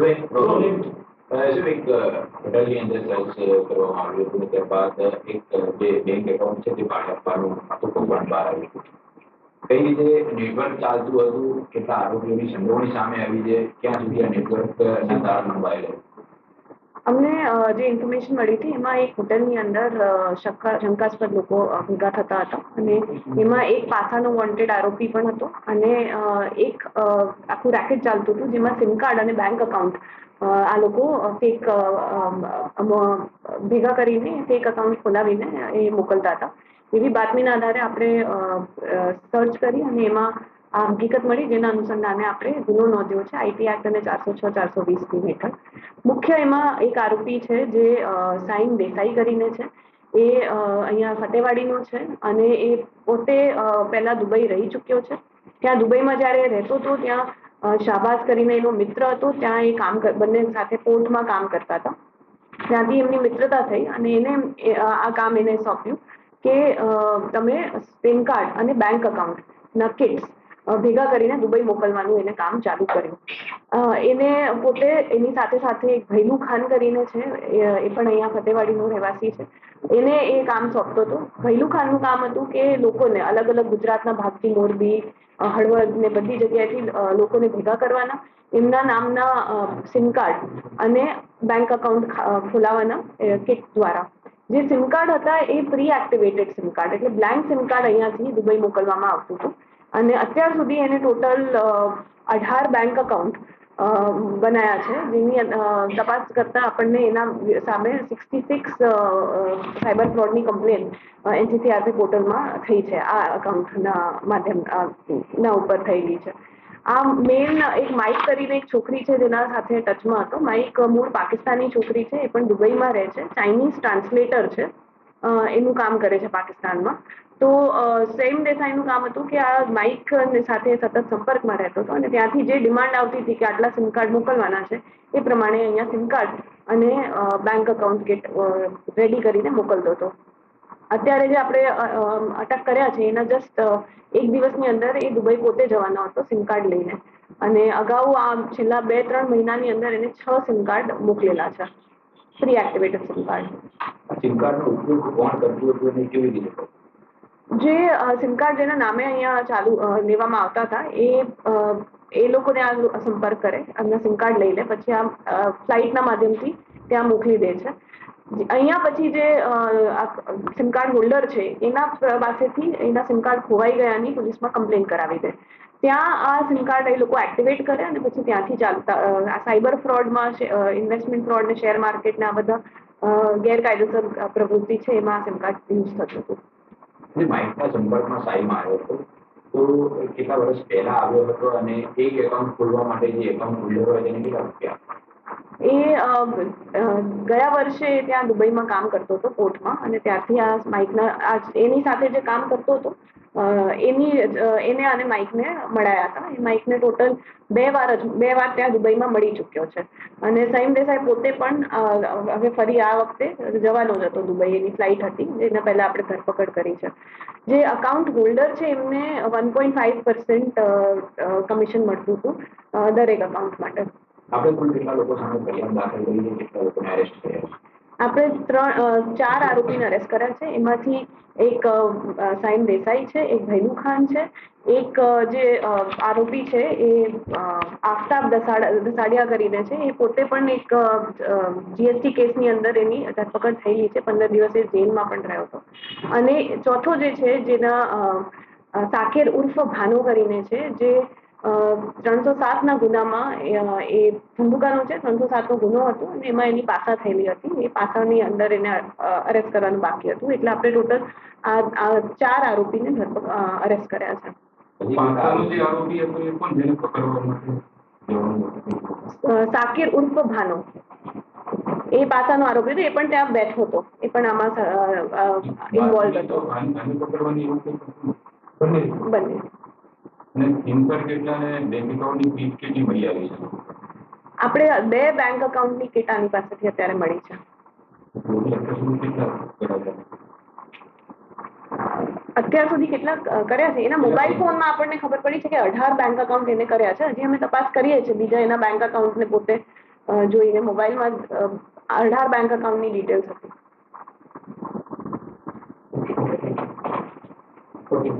શું એક હોટલની અંદર સર્ચ કરવામાં આવ્યું હતું ત્યારબાદ એક જે બેંક એકાઉન્ટ છે તે બહાર આપવાનું આખું કૌભાંડ બહાર આવ્યું હતું. કઈ રીતે નેટવર્ક ચાલતું હતું, કેટલા આરોપીઓની સંડોવણી સામે આવી છે, ક્યાં સુધી આ નેટવર્કના તાર લંબાયેલા? અમને જે ઇન્ફોર્મેશન મળી હતી એમાં એક હોટલની અંદર શંકાસ્પદ લોકો ભેગા થતા હતા અને એમાં એક પાસાનો વોન્ટેડ આરોપી પણ હતો અને એક આખું રેકેટ ચાલતું હતું જેમાં સિમ કાર્ડ અને બેંક એકાઉન્ટ આ લોકો ફેક ભેગા કરીને ફેક એકાઉન્ટ ખોલાવીને એ મોકલતા હતા. એવી બાતમીના આધારે આપણે સર્ચ કરી અને એમાં આ હકીકત મળી, જેના અનુસંધાને આપણે ગુનો નોંધ્યો છે આઈટી એક્ટ અને 406-420 હેઠળ. મુખ્ય એમાં એક આરોપી છે જે સાઈન દેસાઈ કરીને છે. એ અહીંયા ફતેવાડીનો છે અને એ પોતે પહેલા દુબઈ રહી ચૂક્યો છે. ત્યાં દુબઈમાં જ્યારે રહેતો હતો ત્યાં શાહબાઝ કરીને એનો મિત્ર હતો, ત્યાં એ બંને સાથે પોર્ટમાં કામ કરતા હતા. ત્યાંથી એમની મિત્રતા થઈ અને એને આ કામ એને સોંપ્યું કે તમે સિમ કાર્ડ અને બેંક એકાઉન્ટના કિટ્સ ભેગા કરીને દુબઈ મોકલવાનું એને કામ ચાલુ કર્યું. એને પોતે એની સાથે સાથે એક ભૈલુ ખાન કરીને છે, એ પણ અહીંયા ફતેવાડીનો રહેવાસી છે. એને એ કામ સોંપતો હતો. ભૈલુ ખાનનું કામ હતું કે લોકોને અલગ અલગ ગુજરાતના ભાગથી મોરબી, હળવદ ને બધી જગ્યાએથી લોકોને ભેગા કરવાના, એમના નામના સિમ કાર્ડ અને બેંક એકાઉન્ટ ખોલાવાના કિટ દ્વારા. જે સિમ કાર્ડ હતા એ પ્રી એક્ટિવેટેડ સિમ કાર્ડ, એટલે બ્લેન્ક સિમ કાર્ડ અહીંયાથી દુબઈ મોકલવામાં આવતું હતું. અને અત્યાર સુધી એને ટોટલ 18 બેંક એકાઉન્ટ બનાયા છે, જેની તપાસ કરતા આપણને એના સામે 66 સાયબર ફ્રોડની કમ્પ્લેન એનસીસીઆરપી પોર્ટલમાં થઈ છે. આ એકાઉન્ટના માધ્યમના ઉપર થયેલી છે. આ મેઇન એક માઇક કરીને એક છોકરી છે જેના સાથે ટચમાં હતો. માઇક મૂળ પાકિસ્તાની છોકરી છે, એ પણ દુબઈમાં રહે છે, ચાઇનીઝ ટ્રાન્સલેટર છે, એનું કામ કરે છે પાકિસ્તાનમાં. તો સૈમ દેસાઈનું કામ હતું કે આ માઇક સાથે સતત સંપર્કમાં રહેતો હતો અને ત્યાંથી જે ડિમાન્ડ આવતી હતી કે આટલા સિમ કાર્ડ મોકલવાના છે એ પ્રમાણે અહીંયા સિમ કાર્ડ અને બેંક એકાઉન્ટ કિટ રેડી કરીને મોકલતો હતો. અત્યારે જે આપણે અટક કર્યા છે એના જસ્ટ એક દિવસની અંદર એ દુબઈ પોતે જવાનો હતો સિમ કાર્ડ લઈને, અને અગાઉ આ છેલ્લા 2-3 મહિનાની અંદર એને 6 સિમ કાર્ડ મોકલેલા છે, pre activated sim card. Sim કાર્ડનો ઉપયોગ કોણ કરતું હતું અને કેવી રીતે? જે સિમ કાર્ડ જેના નામે અહીંયા લેવામાં આવતા હતા એ લોકોને આ સંપર્ક કરે, એમના સિમ કાર્ડ લઈ લે, પછી આ ફ્લાઇટના માધ્યમથી ત્યાં મોકલી દે છે. અહીંયા પછી જે સિમ કાર્ડ હોલ્ડર છે એના પાસેથી એના સિમ કાર્ડ ખોવાઈ ગયાની પોલીસમાં કમ્પ્લેન કરાવી દે. ત્યાં આ સિમ કાર્ડ એ લોકો એક્ટિવેટ કરે અને પછી ત્યાંથી ચાલતા આ સાયબર ફ્રોડમાં ઇન્વેસ્ટમેન્ટ ફ્રોડ ને શેર માર્કેટને આ બધા ગેરકાયદેસર પ્રવૃત્તિ છે એમાં સિમ કાર્ડ યુઝ થતું હતું. માઇકના સંપર્કમાં સાઈમાં આવ્યો હતો તો કેટલા વર્ષ પહેલા આવ્યો હતો અને એક એકાઉન્ટ ખોલવા માટે જે એકાઉન્ટ હોલ્ડર હોય તેને કેટલા રૂપિયા? એ ગયા વર્ષે ત્યાં દુબઈમાં કામ કરતો હતો પોર્ટમાં, અને ત્યારથી આ માઇકના એની સાથે જે કામ કરતો હતો એને અને માઇકને મળ્યા હતા. એ માઇકને ટોટલ બે વાર ત્યાં દુબઈમાં મળી ચૂક્યો છે. અને સૈમ દેસાઈ પોતે પણ હવે ફરી આ વખતે જવાનો જ હતો દુબઈ, એની ફ્લાઇટ હતી જેના પહેલા આપણે ધરપકડ કરી છે. જે અકાઉન્ટ હોલ્ડર છે એમને 1.5% કમિશન મળતું હતું દરેક અકાઉન્ટ માટે. આપણે કુલ કેટલા લોકો સામે ફરિયાદ દાખલ કરી છે, કેટલા લોકોને અરેસ્ટ કર્યા છે? આપણે 4 આરોપીને અરેસ્ટ કર્યા છે. એમાંથી એક સાઈમ દેસાઈ છે, એક ભૈલુ ખાન છે, એક જે આરોપી છે એ આફતાબ દસાડિયા કરીને છે, એ પોતે પણ એક જીએસટી કેસની અંદર એની ધરપકડ થયેલી છે, 15 દિવસ એ જેલમાં પણ રહ્યો હતો. અને ચોથો જે છે જેના સાકેર ઉર્ફ ભાનો કરીને છે, જે 307ના ગુનામાં એ ધંધુકાનો છે, 307નો ગુનો હતો અને એમાં એની પાસા થયેલી હતી. એ પાસાની અંદર એને અરેસ્ટ કરવાનું બાકી હતું. એટલે આપણે ટોટલ આ 4 આરોપીને અરેસ્ટ કર્યા છે. સાકિર ઉર્ફ ભાનો એ પાસાનો આરોપી હતો, એ પણ ત્યાં બેઠો હતો, એ પણ આમાં ઇન્વોલ્વ હતો. બંને. આપણે 2 બેંક એકાઉન્ટની કિટ આની પાસેથી અત્યારે મળી છે. અત્યાર સુધી કેટલા કર્યા છે એના મોબાઈલ ફોનમાં આપણને ખબર પડી છે કે 18 બેંક એકાઉન્ટ એને કર્યા છે. હજી અમે તપાસ કરીએ છીએ બીજા એના બેંક એકાઉન્ટને પોતે જોઈને મોબાઈલમાં 18 બેંક એકાઉન્ટની ડિટેલ્સ હતી. ઓકે.